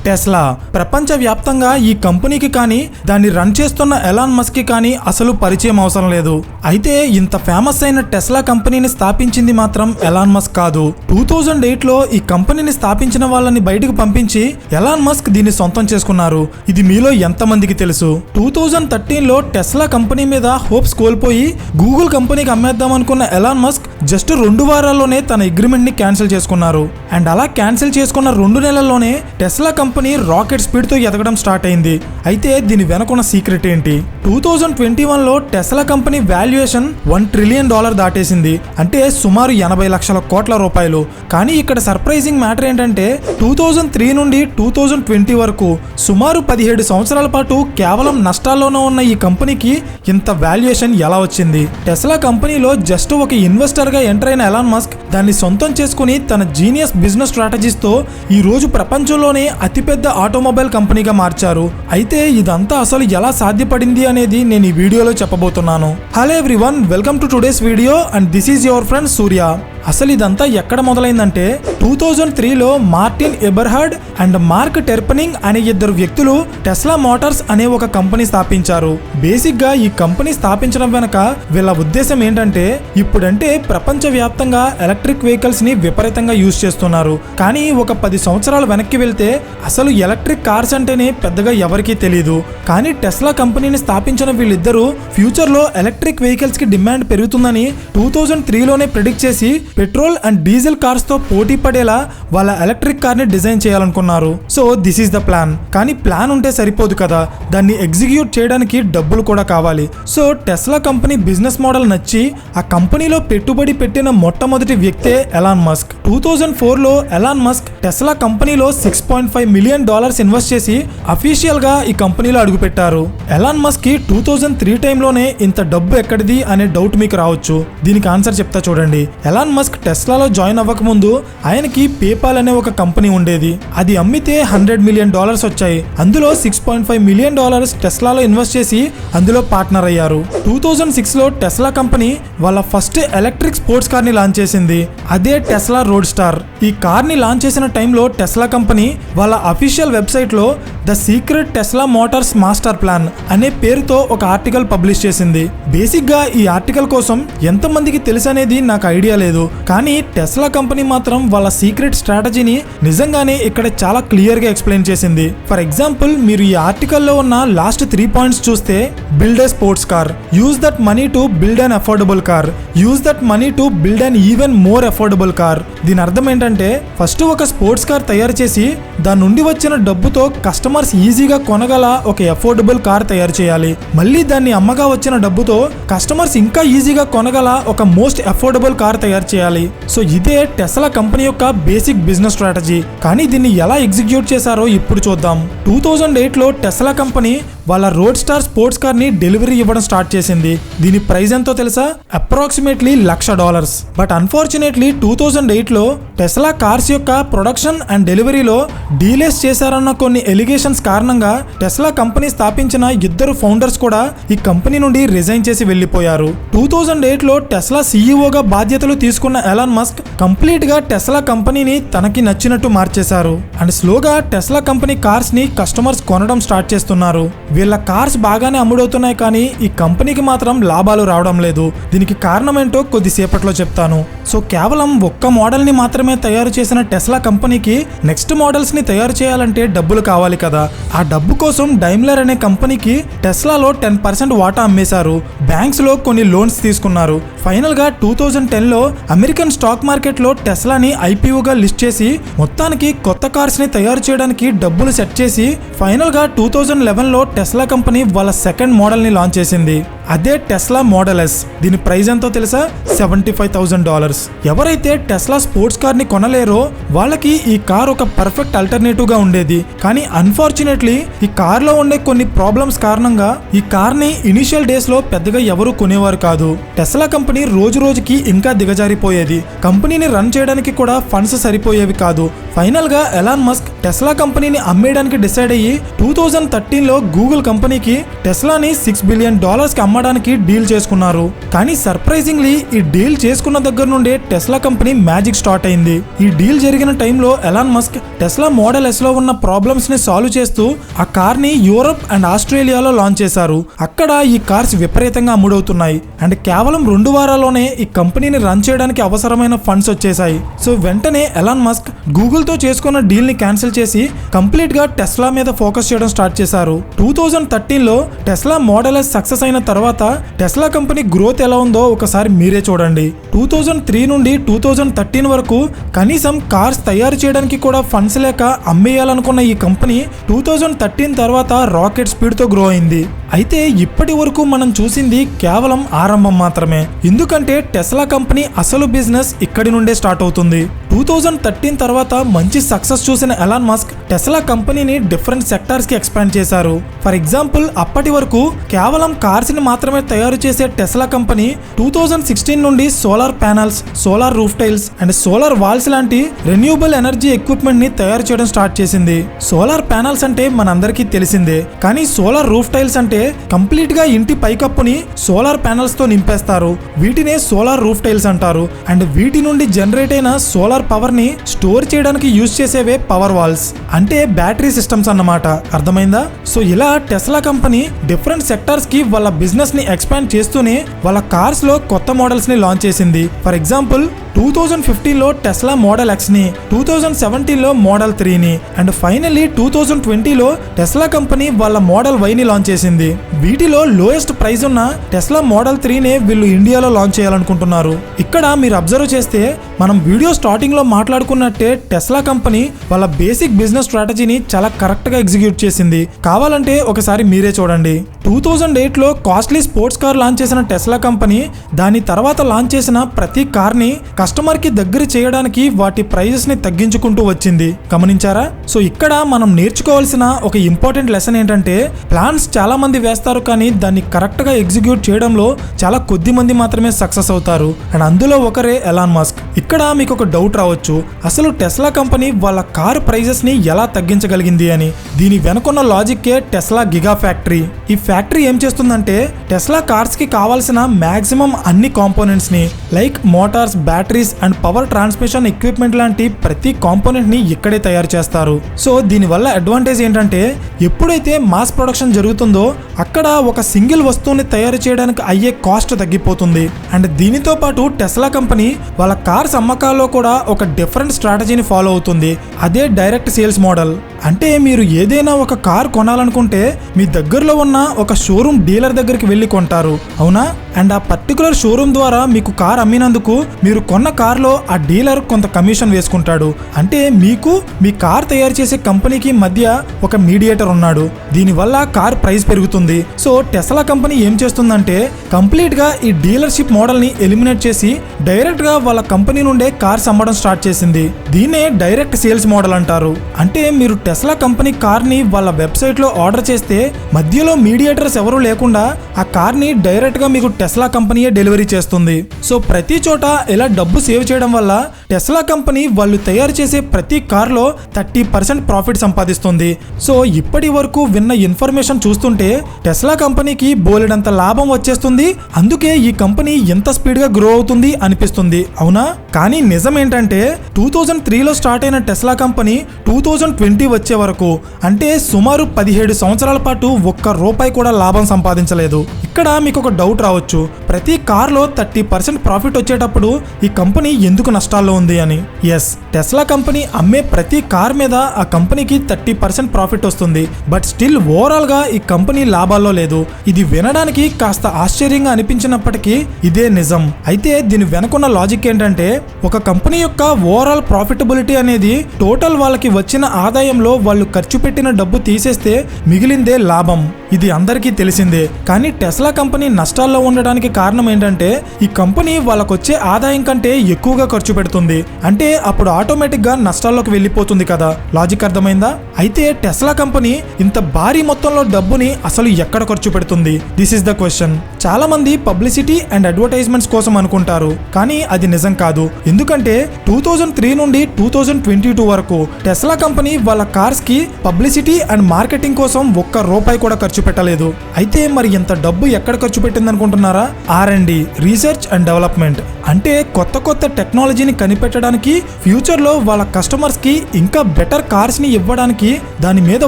Tesla ప్రపంచవ్యాప్తంగా ఈ కంపెనీకి కానీ దాన్ని రన్ చేస్తున్న ఎలాన్ మస్క్ కి కానీ అసలు పరిచయం అవసరం లేదు. అయితే ఇంత ఫేమస్ అయిన టెస్లా కంపెనీని స్థాపించింది మాత్రం ఎలాన్ మస్క్ కాదు. 2008లో ఈ కంపెనీని స్థాపించిన వాళ్ళని బయటకు పంపించి ఎలాన్ మస్క్ దీన్ని సొంతం చేసుకున్నారు. ఇది మీలో ఎంతమందికి తెలుసు? 2013లో టెస్లా కంపెనీ మీద హోప్స్ కోల్పోయి గూగుల్ కంపెనీకి అమ్మేద్దాం అనుకున్న ఎలాన్ మస్క్ జస్ట్ 2 వారాల్లోనే తన అగ్రిమెంట్ ని క్యాన్సిల్ చేసుకున్నారు. అండ్ అలా క్యాన్సిల్ చేసుకున్న 2 నెలల్లోనే టెస్లా కంపెనీ రాకెట్ స్పీడ్ తో ఎదగడం స్టార్ట్ అయింది. అయితే దీని వెనకున్న సీక్రెట్ ఏంటి? 2021లో టెస్లా కంపెనీ వాల్యుయేషన్ $1 ట్రిలియన్ దాటేసింది. అంటే సుమారు 80 లక్షల కోట్ల రూపాయలు. కానీ ఇక్కడ సర్ప్రైజింగ్ మ్యాటర్ ఏంటంటే 2003 నుండి 2020 వరకు సుమారు 17 సంవత్సరాల పాటు కేవలం నష్టాల్లోనే ఉన్న ఈ కంపెనీకి ఇంత వాల్యుయేషన్ ఎలా వచ్చింది? టెస్లా కంపెనీలో జస్ట్ ఒక ఇన్వెస్టర్ గా ఎంటర్ అయిన ఎలాన్ మస్క్ దాన్ని సొంతం చేసుకుని తన జీనియస్ బిజినెస్ స్ట్రాటజీస్ తో ఈ రోజు ప్రపంచంలోనే అతిపెద్ద ఆటోమొబైల్ కంపెనీగా మార్చారు. అయితే ఇదంతా అసలు ఎలా సాధ్యపడింది అనేది నేను ఈ వీడియోలో చెప్పబోతున్నాను. Hello everyone, welcome to today's video and this is your friend Surya. అసలు ఇదంతా ఎక్కడ మొదలైందంటే 2003లో Martin Eberhard and Marc Tarpenning అనే 2 వ్యక్తులు టెస్లా మోటార్స్ అనే ఒక కంపెనీ స్థాపించారు. బేసిక్ గా ఈ కంపెనీ స్థాపించడం వెనక వీళ్ళ ఉద్దేశం ఏంటంటే ఇప్పుడంటే ప్రపంచవ్యాప్తంగా ఎలక్ట్రిక్ వెహికల్స్ ని విపరీతంగా యూజ్ చేస్తున్నారు. కానీ ఒక 10 సంవత్సరాలు వెనక్కి వెళ్తే అసలు ఎలక్ట్రిక్ కార్స్ అంటేనే పెద్దగా ఎవరికీ తెలియదు. కానీ టెస్లా కంపెనీని స్థాపించిన వీళ్ళిద్దరూ ఫ్యూచర్ లో ఎలక్ట్రిక్ వెహికల్స్ కి డిమాండ్ పెరుగుతుందని 2003లోనే ప్రిడిక్ట్ చేసి పెట్రోల్ అండ్ డీజిల్ కార్స్ తో పోటీ పడేలా వాళ్ళ ఎలక్ట్రిక్ కార్ ని డిజైన్ చేయాలనుకున్నారు. So this is the plan. కానీ ప్లాన్ ఉంటే సరిపోదు కదా, దాన్ని ఎగ్జిక్యూట్ చేయడానికి డబ్బులు కూడా కావాలి. So Tesla company business model నచ్చి ఆ కంపెనీలో పెట్టుబడి పెట్టిన మొట్టమొదటి వ్యక్తే ఎలాన్ మస్క్. 2004లో ఎలాన్ మస్క్ టెస్లా కంపెనీలో $6.5 మిలియన్ ఇన్వెస్ట్ చేసి అఫీషియల్ గా ఈ కంపెనీలో అడుగుపెట్టారు. ఎలాన్ మస్క్ కి 2003 టైంలోనే ఇంత డబ్బు ఎక్కడిది అనే డౌట్ మీకు రావచ్చు. దీనికి ఆన్సర్ చెప్తా చూడండి. ఎలాన్ మస్క్ టెస్లాలో జాయిన్ అవ్వక ముందు ఆయనకి పేపాల్ అనే ఒక కంపెనీ ఉండేది. అది అమ్మితే $100 మిలియన్ వచ్చాయి. అందులో $6.5 మిలియన్ టెస్లాలో ఇన్వెస్ట్ చేసి అందులో పార్ట్నర్ అయ్యారు. 2006లో టెస్లా కంపెనీ వాళ్ళ ఫస్ట్ ఎలక్ట్రిక్ స్పోర్ట్స్ కార్ ని లాంచ్ చేసింది. అదే టెస్లా రోడ్ స్టార్. ఈ కార్ ని లాంచ్ చేసిన టైంలో టెస్లా కంపెనీ వాళ్ళ అఫీషియల్ వెబ్సైట్ లో the secret Tesla Motors master plan అనే పేరుతో ఒక ఆర్టికల్ పబ్లిష్ చేసింది. బేసిక్ గా ఈ ఆర్టికల్ కోసం ఎంతమందికి తెలుసు అనేది నాకు ఐడియా లేదు. కానీ టెస్లా కంపెనీ మాత్రం వాళ్ళ సీక్రెట్ స్ట్రాటజీని నిజంగానే ఇక్కడ చాలా క్లియర్ గా ఎక్స్ప్లెయిన్ చేసింది. ఫర్ ఎగ్జాంపుల్, మీరు ఈ ఆర్టికల్లో ఉన్న లాస్ట్ 3 పాయింట్స్ చూస్తే, build a sports car, use that money to build an affordable car, use that money to build an even more affordable car. దీని అర్థం ఏంటంటే ఫస్ట్ ఒక స్పోర్ట్స్ కార్ తయారు చేసి దాని నుండి వచ్చిన డబ్బుతో కస్టమర్స్ ఈజీగా కొనగల ఒక అఫోర్డబుల్ కార్ తయారు చేయాలి. మళ్ళీ దాన్ని అమ్మగా వచ్చిన డబ్బుతో కస్టమర్స్ ఇంకా ఈజీగా కొనగల ఒక మోస్ట్ అఫోర్డబుల్ కార్ తయారు చేయాలి. సో ఇదే టెస్లా కంపెనీ యొక్క బేసిక్ బిజినెస్ స్ట్రాటజీ. కానీ దీన్ని ఎలా ఎగ్జిక్యూట్ చేశారో ఇప్పుడు చూద్దాం. 2008లో టెస్లా కంపెనీ వాళ్ళ రోడ్ స్టార్ స్పోర్ట్స్ కార్ ని డెలివరీ ఇవ్వడం స్టార్ట్ చేసింది. దీని ప్రైస్ ఎంతో తెలుసా? అప్రాక్సిమేట్లీ $1,00,000. బట్ అన్ఫార్చునేట్లీ 2008లో టెస్లా కార్స్ యొక్క ప్రొడక్షన్ అండ్ డెలివరీలో డీలేస్ చేశారన్న కొన్ని ఎలిగేషన్స్ కారణంగా టెస్లా కంపెనీ స్థాపించిన 2 ఫౌండర్స్ కూడా ఈ కంపెనీ నుండి రిజైన్ చేసి వెళ్లిపోయారు. 2008లో టెస్లా సీఈఓగా బాధ్యతలు తీసుకున్న ఎలాన్ మస్క్ కంప్లీట్ గా టెస్లా కంపెనీని తనకి నచ్చినట్టు మార్చేశారు. అండ్ స్లోగా టెస్లా కంపెనీ కార్స్ ని కస్టమర్స్ కొనడం స్టార్ట్ చేస్తున్నారు. వీళ్ళ కార్స్ బాగానే అమ్ముడవుతున్నాయి, కానీ ఈ కంపెనీకి మాత్రం లాభాలు రావడం లేదు. దీనికి కారణం ఏంటో కొద్దిసేపట్లో చెప్తాను. సో కేవలం ఒక్క మోడల్ ని మాత్రమే తయారు చేసిన టెస్లా కంపెనీకి నెక్స్ట్ మోడల్స్ ని తయారు చేయాలంటే డబ్బులు కావాలి కదా. ఆ డబ్బు కోసం డైమ్లర్ అనే కంపెనీకి టెస్లాలో 10% వాటా అమ్మేశారు. బ్యాంక్స్ లో కొన్ని లోన్స్ తీసుకున్నారు. ఫైనల్ గా 2010లో అమెరికన్ స్టాక్ మార్కెట్ లో టెస్లాని ఐపీఓగా లిస్ట్ చేసి మొత్తానికి కొత్త కార్స్ ని తయారు చేయడానికి డబ్బులు సెట్ చేసి ఫైనల్ గా 2011లో టెస్లా కంపెనీ వాళ్ళ సెకండ్ మోడల్ ని లాంచ్ చేసింది. అదే టెస్లా మోడల్ ఎస్. దీని ప్రైస్ ఎంతో తెలుసా? $75,000. ఎవరైతే టెస్లా స్పోర్ట్స్ కార్ ని కొనలేరో వాళ్ళకి ఈ కార్ ఒక పర్ఫెక్ట్ అల్టర్నేటివ్ గా ఉండేది. కానీ అన్ఫార్చునేట్లీ ఈ కార్ లో ఉండే కొన్ని ప్రాబ్లమ్స్ కారణంగా ఈ కార్ ని ఇనిషియల్ డేస్ లో పెద్దగా ఎవరు కొనేవారు కాదు. టెస్లా కంపెనీ రోజు రోజుకి ఇంకా దిగజారిపోయేది. కంపెనీని రన్ చేయడానికి కూడా ఫండ్స్ సరిపోయేవి కాదు. ఫైనల్ గా ఎలాన్ మస్క్ టెస్లా కంపెనీని అమ్మేయడానికి డిసైడ్ అయ్యి 2013లో గూగుల్ కంపెనీకి టెస్లాని $6 బిలియన్ కి అమ్మడానికి డీల్ చేసుకున్నారు. కానీ సర్ప్రైజింగ్లీ ఈ డీల్ చేసుకున్న దగ్గర నుండే టెస్లా కంపెనీ మ్యాజిక్ స్టార్ట్ అయింది. ఈ డీల్ జరిగిన టైంలో Elon Musk Tesla Model S లో ఉన్న ప్రాబ్లమ్స్ ని సాల్వ్ చేస్తూ ఆ కార్ ని యూరోప్ అండ్ ఆస్ట్రేలియాలో లాంచ్ చేశారు. అక్కడ ఈ కార్స్ విపరీతంగా అమ్ముడవుతున్నాయి అండ్ కేవలం 2 వారాల్లోనే ఈ కంపెనీని రన్ చేయడానికి అవసరమైన ఫండ్స్ వచ్చేసాయి. సో వెంటనే ఎలాన్ మస్క్ గూగుల్ తో చేసుకున్న డీల్ ని క్యాన్సిల్ చేసి కంప్లీట్ గా టెస్లా మీద ఫోకస్ చేయడం స్టార్ట్ చేశారు. 2013లో టెస్లా మోడల్ ఎస్ సక్సెస్ అయిన తర్వాత టెస్లా కంపెనీ గ్రోత్ ఎలా ఉందో ఒకసారి మీరే చూడండి. 2003 నుండి 2013 వరకు కనీసం కార్స్ తయారు చేయడానికి కూడా ఫండ్స్ లేక అమ్మేయాలనుకున్న ఈ కంపెనీ 2013 తర్వాత రాకెట్ స్పీడ్ తో గ్రో అయింది. అయితే ఇప్పటి వరకు మనం చూసింది కేవలం ఆరంభం మాత్రమే. ఎందుకంటే టెస్లా కంపెనీ అసలు బిజినెస్ ఇక్కడి నుండే స్టార్ట్ అవుతుంది. 2013 తర్వాత మంచి సక్సెస్ చూసిన ఎలాన్ మస్క్ టెస్లా కంపెనీని డిఫరెంట్ సెక్టార్స్ కి ఎక్స్పాండ్ చేశారు. ఫర్ ఎగ్జాంపుల్ అప్పటి వరకు కేవలం కార్స్ ని మాత్రమే తయారు చేసే టెస్లా కంపెనీ 2016 నుండి solar panels, solar roof tiles and solar walls లాంటి రెన్యూబుల్ ఎనర్జీ ఎక్విప్మెంట్ ని తయారు చేయడం స్టార్ట్ చేసింది. సోలార్ ప్యానల్స్ అంటే మనందరికీ తెలిసిందే, కానీ సోలార్ రూఫ్ టైల్స్ అంటే కంప్లీట్ గా ఇంటి పైకప్పుని సోలార్ ప్యానల్స్ తో నింపేస్తారు. వీటినే సోలార్ రూఫ్ టైల్స్ అంటారు. అండ్ వీటి నుండి జనరేట్ అయిన సోలార్ పవర్ ని స్టోర్ చేయడానికి యూజ్ చేసేవే పవర్ వాల్స్, అంటే బ్యాటరీ సిస్టమ్స్ అన్నమాట. అర్థమైందా? సో ఇలా టెస్లా కంపెనీ డిఫరెంట్ సెక్టార్స్ కి వాళ్ళ బిజినెస్ ని ఎక్స్పాండ్ చేస్తూనే వాళ్ళ కార్స్ లో కొత్త మోడల్స్ ని లాంచ్ చేసింది. ఫర్ ఎగ్జాంపుల్ 2015లో టెస్లా మోడల్ ఎక్స్ ని, 2017లో మోడల్ 3 ని అండ్ ఫైనల్లీ 2020లో టెస్లా కంపెనీ వాళ్ళ మోడల్ వై ని లాంచ్ చేసింది. వీటిలో లోయెస్ట్ ప్రైస్ ఉన్న టెస్లా మోడల్ 3 నే వీళ్ళు ఇండియాలో లాంచ్ చేయాలనుకుంటున్నారు. ఇక్కడ మీరు అబ్జర్వ్ చేస్తే మనం వీడియో స్టార్టింగ్ లో మాట్లాడుకున్నట్టే టెస్లా కంపెనీ వాళ్ళ బేసిక్ బిజినెస్ స్ట్రాటజీని చాలా కరెక్ట్ గా ఎగ్జిక్యూట్ చేసింది. కావాలంటే ఒకసారి మీరే చూడండి. 2008లో కాస్ట్లీ స్పోర్ట్స్ కార్ లాంచ్ చేసిన టెస్లా కంపెనీ దాని తర్వాత లాంచ్ చేసిన ప్రతి కార్ ని కస్టమర్ కి దగ్గర చేయడానికి వాటి ప్రైజెస్ ని తగ్గించుకుంటూ వచ్చింది. గమనించారా? సో ఇక్కడ మనం నేర్చుకోవాల్సిన ఒక ఇంపార్టెంట్ లెసన్ ఏంటంటే ప్లాన్స్ చాలా మంది వేస్తారు, కానీ దాన్ని కరెక్ట్ గా ఎగ్జిక్యూట్ చేయడంలో చాలా కొద్ది మంది మాత్రమే సక్సెస్ అవుతారు. అండ్ అందులో ఒకరే ఎలాన్ మస్క్. ఇక్కడ మీకు ఒక డౌట్ రావచ్చు, అసలు టెస్లా కంపెనీ వాళ్ళ కార్ ప్రైజెస్ ని ఎలా తగ్గించగలిగింది అని. దీని వెనుకున్న లాజిక్కే టెస్లా గిగా ఫ్యాక్టరీ. ఈ ఫ్యాక్టరీ ఏం చేస్తుందంటే టెస్లా కార్స్ కి కావాల్సిన మాక్సిమం అన్ని కాంపోనెంట్స్ ని like Motors, batteries and power transmission equipment లాంటి ప్రతి కాంపోనెంట్ ని ఇక్కడే తయారు చేస్తారు. సో దీనివల్ల అడ్వాంటేజ్ ఏంటంటే ఎప్పుడైతే మాస్ ప్రొడక్షన్ జరుగుతుందో అక్కడ ఒక సింగిల్ వస్తువుని తయారు చేయడానికి అయ్యే కాస్ట్ తగ్గిపోతుంది. అండ్ దీనితో పాటు టెస్లా కంపెనీ వాళ్ళ కార్స్ అమ్మకాల్లో కూడా ఒక డిఫరెంట్ స్ట్రాటజీని ఫాలో అవుతుంది. అదే డైరెక్ట్ సేల్స్ మోడల్. అంటే మీరు ఏదైనా ఒక కార్ కొనాలనుకుంటే మీ దగ్గరలో ఉన్న ఒక షోరూమ్ డీలర్ దగ్గరికి వెళ్ళి కొంటారు, అవునా? అండ్ ఆ పర్టికులర్ షోరూమ్ ద్వారా మీకు కార్ అమ్మినందుకు మీరు కొన్న కార్లో ఆ డీలర్ కొంత కమిషన్ వేసుకుంటాడు. అంటే మీకు మీ కార్ తయారు చేసే కంపెనీకి మధ్య ఒక మీడియేటర్ ఉన్నాడు. దీనివల్ల కార్ ప్రైస్ పెరుగుతుంది. సో టెస్లా కంపెనీ ఏం చేస్తుందంటే కంప్లీట్ గా ఈ డీలర్షిప్ మోడల్ ని ఎలిమినేట్ చేసి డైరెక్ట్ గా వాళ్ళ కంపెనీ నుండే కార్స్ అమ్మడం స్టార్ట్ చేసింది. దీన్నే డైరెక్ట్ సేల్స్ మోడల్ అంటారు. అంటే మీరు టెస్లా కంపెనీ కార్ ని వాళ్ళ వెబ్సైట్ లో ఆర్డర్ చేస్తే మధ్యలో మీడియేటర్స్ ఎవరూ లేకుండా ఆ కార్ ని డైరెక్ట్ గా మీకు టెస్లా కంపెనీయే డెలివరీ చేస్తుంది. సో ప్రతి చోట ఇలా డబ్బు సేవ్ చేయడం వల్ల టెస్లా కంపెనీ వాళ్ళు తయారు చేసే ప్రతి కార్లో 30% ప్రాఫిట్ సంపాదిస్తుంది. సో ఇప్పటి వరకు విన్న ఇన్ఫర్మేషన్ చూస్తుంటే టెస్లా కంపెనీకి బోలెడంత లాభం వచ్చేస్తుంది. అందుకే ఈ కంపెనీ ఎంత స్పీడ్ గా గ్రో అవుతుంది అనిపిస్తుంది, అవునా? కానీ నిజం ఏంటంటే 2003లో స్టార్ట్ అయిన టెస్లా కంపెనీ 2020 వచ్చే వరకు అంటే సుమారు 17 సంవత్సరాల పాటు ఒక్క రూపాయి కూడా లాభం సంపాదించలేదు. ఇక్కడ మీకు ఒక డౌట్ రావచ్చు, ప్రతి కార్లో 30% ప్రాఫిట్ వచ్చేటప్పుడు ఈ కంపెనీ ఎందుకు నష్టాల్లో ఉంది అని. ఎస్, టెస్లా కంపెనీ అమ్మే ప్రతి కార్ మీద ఆ కంపెనీకి 30% ప్రాఫిట్ వస్తుంది. బట్ స్టిల్ ఓవరాల్ గా ఈ కంపెనీ లాభాల్లో లేదు. ఇది వినడానికి కాస్త ఆశ్చర్యంగా అనిపించినప్పటికీ ఇదే నిజం. అయితే దీని వెనుకున్న లాజిక్ ఏంటంటే ఒక కంపెనీ యొక్క ఓవరాల్ ప్రాఫిటబిలిటీ అనేది టోటల్ వాళ్ళకి వచ్చిన ఆదాయంలో వాళ్ళు ఖర్చు పెట్టిన డబ్బు తీసేస్తే మిగిలిందే లాభం. ఇది అందరికీ తెలిసిందే. కానీ టెస్లా కంపెనీ నష్టాల్లో ఉండడానికి కారణం ఏంటంటే ఈ కంపెనీ వాళ్ళకొచ్చే ఆదాయం కంటే ఎక్కువగా ఖర్చు పెడుతుంది. అంటే అప్పుడు ఆటోమేటిక్ గా నష్టాల్లోకి వెళ్ళిపోతుంది కదా. లాజిక్ అర్థమైందా? అయితే టెస్లా కంపెనీ ఇంత భారీ మొత్తంలో డబ్బుని అసలు ఎక్కడ ఖర్చు పెడుతుంది? This is the question. చాలా మంది పబ్లిసిటీ అండ్ అడ్వర్టైజ్మెంట్స్ కోసం అనుకుంటారు, కానీ అది నిజం కాదు. ఎందుకంటే 2003 నుండి 2022 వరకు టెస్లా కంపెనీ వాళ్ళ కార్స్ కి పబ్లిసిటీ అండ్ మార్కెటింగ్ కోసం ఒక్క రూపాయి కూడా ఖర్చు పెట్టలేదు. అయితే మరి ఇంత డబ్బు ఎక్కడ ఖర్చు పెట్టింది అనుకుంటున్నారా? R&D, research and development. అంటే కొత్త కొత్త టెక్నాలజీని కనిపెట్టడానికి, ఫ్యూచర్ లో వాళ్ళ కస్టమర్స్ కి ఇంకా బెటర్ కార్స్ ని ఇవ్వడానికి దాని మీద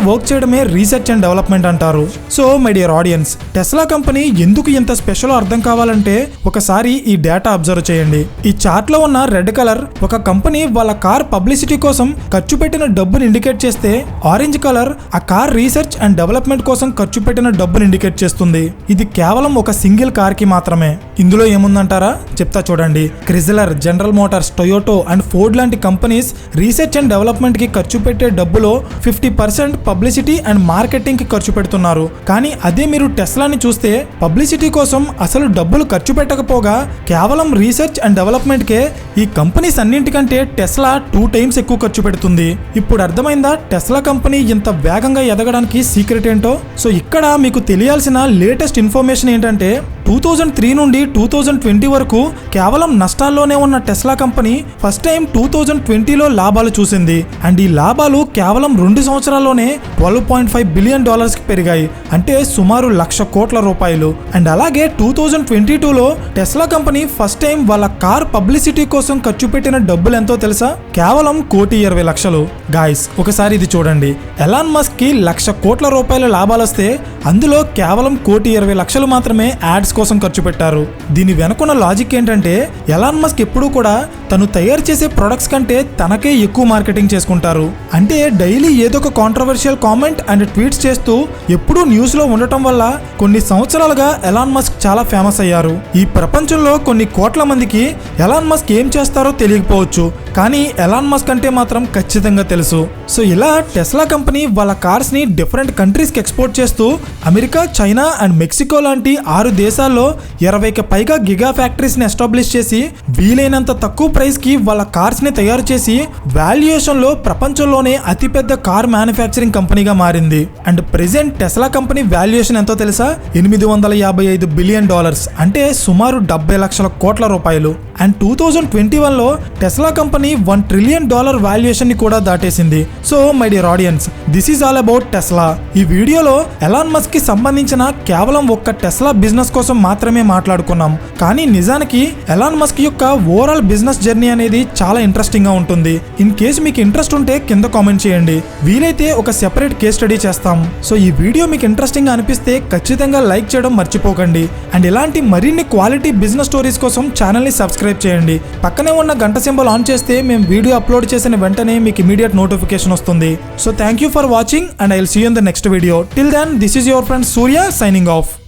వర్క్ చేయడమే రీసెర్చ్ అండ్ డెవలప్మెంట్ అంటారు. So my dear audience, Tesla company ఎందుకు ఇంత స్పెషల్ అర్థం కావాలంటే ఒకసారి ఈ డేటా అబ్జర్వ్ చేయండి. ఈ చార్ట్ లో ఉన్న రెడ్ కలర్ ఒక కంపెనీ వాళ్ళ కార్ పబ్లిసిటీ కోసం ఖర్చు పెట్టిన డబ్బుని ఇండికేట్ చేస్తే, ఆరెంజ్ కలర్ ఆ కార్ రీసెర్చ్ అండ్ డెవలప్మెంట్ కోసం ఖర్చు పెట్టిన డబ్బుని ఇండికేట్ చేస్తుంది. ఇది కేవలం ఒక సింగిల్ కార్ కి మాత్రమే. ఇందులో ఏముందంటారా? చెప్తా చూడండి. Chrysler, General Motors, Toyota and Ford లాంటి కంపెనీస్ రీసెర్చ్ అండ్ డెవలప్మెంట్ కి ఖర్చు పెట్టే డబ్బులో 50% పబ్లిసిటీ అండ్ మార్కెటింగ్ కి ఖర్చు పెడుతున్నారు. కానీ అదే మీరు టెస్లాని చూస్తే పబ్లిసిటీ కోసం అసలు డబ్బులు ఖర్చు పెట్టకపోగా కేవలం రీసెర్చ్ అండ్ డెవలప్మెంట్ కే ఈ కంపెనీస్ అన్నింటికంటే టెస్లా 2 times ఎక్కువ ఖర్చు పెడుతుంది. ఇప్పుడు అర్థమైందా టెస్లా కంపెనీ ఇంత వేగంగా ఎదగడానికి సీక్రెట్ ఏంటో? సో ఇక్కడ మీకు తెలియాల్సిన లేటెస్ట్ ఇన్ఫర్మేషన్ ఏంటంటే 2003 నుండి 2020 వరకు కేవలం నష్టాల్లోనే ఉన్న టెస్లా కంపెనీ ఫస్ట్ టైం 2020లో లాభాలు చూసింది. అండ్ ఈ లాభాలు కేవలం 2 సంవత్సరాల్లోనే $12.5 బిలియన్ కి పెరిగాయి. అంటే సుమారు ₹1,00,000 కోట్ల. అండ్ అలాగే 2022లో టెస్లా కంపెనీ ఫస్ట్ టైం వాళ్ళ కార్ పబ్లిసిటీ కోసం ఖర్చు పెట్టిన డబ్బులు ఎంతో తెలుసా? కేవలం ₹1,20,00,000. గాయ్స్ ఒకసారి ఇది చూడండి. ఎలాన్ మస్క్ కి ₹1,00,000 కోట్ల లాభాలు వస్తే అందులో కేవలం ₹1,20,00,000 మాత్రమే యాడ్స్ కోసం ఖర్చు పెట్టారు. దీని వెనుకున్న లాజిక్ ఏంటంటే ఎలాన్ మస్క్ ఎప్పుడూ కూడా తను తయారు చేసే ప్రొడక్ట్స్ కంటే తనకే ఎక్కువ మార్కెటింగ్ చేసుకుంటారు. అంటే డైలీ ఏదో ఒక కాంట్రవర్షియల్ కామెంట్ అండ్ ట్వీట్స్ చేస్తూ ఎప్పుడూ న్యూస్ లో ఉండటం వల్ల కొన్ని సంవత్సరాలుగా ఎలాన్ మస్క్ చాలా ఫేమస్ అయ్యారు. ఈ ప్రపంచంలో కొన్ని కోట్ల మందికి ఎలాన్ మస్క్ ఏం చేస్తారో తెలియకపోవచ్చు, కానీ ఎలాన్ మస్క్ అంటే మాత్రం ఖచ్చితంగా తెలుసు. సో ఇలా టెస్లా కంపెనీ వాళ్ళ కార్స్ ని డిఫరెంట్ కంట్రీస్ కి ఎక్స్పోర్ట్ చేస్తూ అమెరికా, చైనా అండ్ మెక్సికో లాంటి 6 దేశాల్లో 20కి పైగా గిగా ఫ్యాక్టరీస్ ని ఎస్టాబ్లిష్ చేసి వీలైనంత తక్కువ ప్రైస్ కి వాళ్ళ కార్స్ ని తయారు చేసి వాల్యుయేషన్ లో ప్రపంచంలోనే అతిపెద్ద కార్ మ్యానుఫ్యాక్చరింగ్ కంపెనీగా మారింది. And present Tesla company valuation ఎంతో తెలుసా? $855 బిలియన్, అంటే సుమారు $70,00,000 కోట్ల. అండ్ 2021లో టెస్లా కంపెనీ $1 ట్రిలియన్ వాల్యుయేషన్ ని కూడా దాటేసింది. So my dear audience, this is all about Tesla. ఈ వీడియోలో ఎలాన్ మస్క్ కి సంబంధించిన కేవలం ఒక్క టెస్లా బిజినెస్ కోసం మాత్రమే మాట్లాడుకున్నాం. కానీ నిజానికి ఎలాన్ మస్క్ యొక్క ఓవరాల్ బిజినెస్ జర్నీ అనేది చాలా ఇంట్రెస్టింగ్ గా ఉంటుంది. ఇన్ కేసు మీకు ఇంట్రెస్ట్ ఉంటే కింద కామెంట్ చేయండి. వీలైతే ఒక సెపరేట్ కేస్ స్టడీ చేస్తాం. సో ఈ వీడియో మీకు ఇంట్రెస్టింగ్ గా అనిపిస్తే ఖచ్చితంగా లైక్ చేయడం మర్చిపోకండి. అండ్ ఇలాంటి మరిన్ని క్వాలిటీ బిజినెస్ స్టోరీస్ కోసం ఛానల్ ని సబ్స్క్రైబ్ చేయండి. పక్కనే ఉన్న గంట సింబల్ ఆన్ చేస్తే మేము వీడియో అప్లోడ్ చేసిన వెంటనే మీకు ఇమీడియట్ నోటిఫికేషన్ వస్తుంది. So thank you for watching and I will see you in the next video. Till then this is your friend Surya signing of.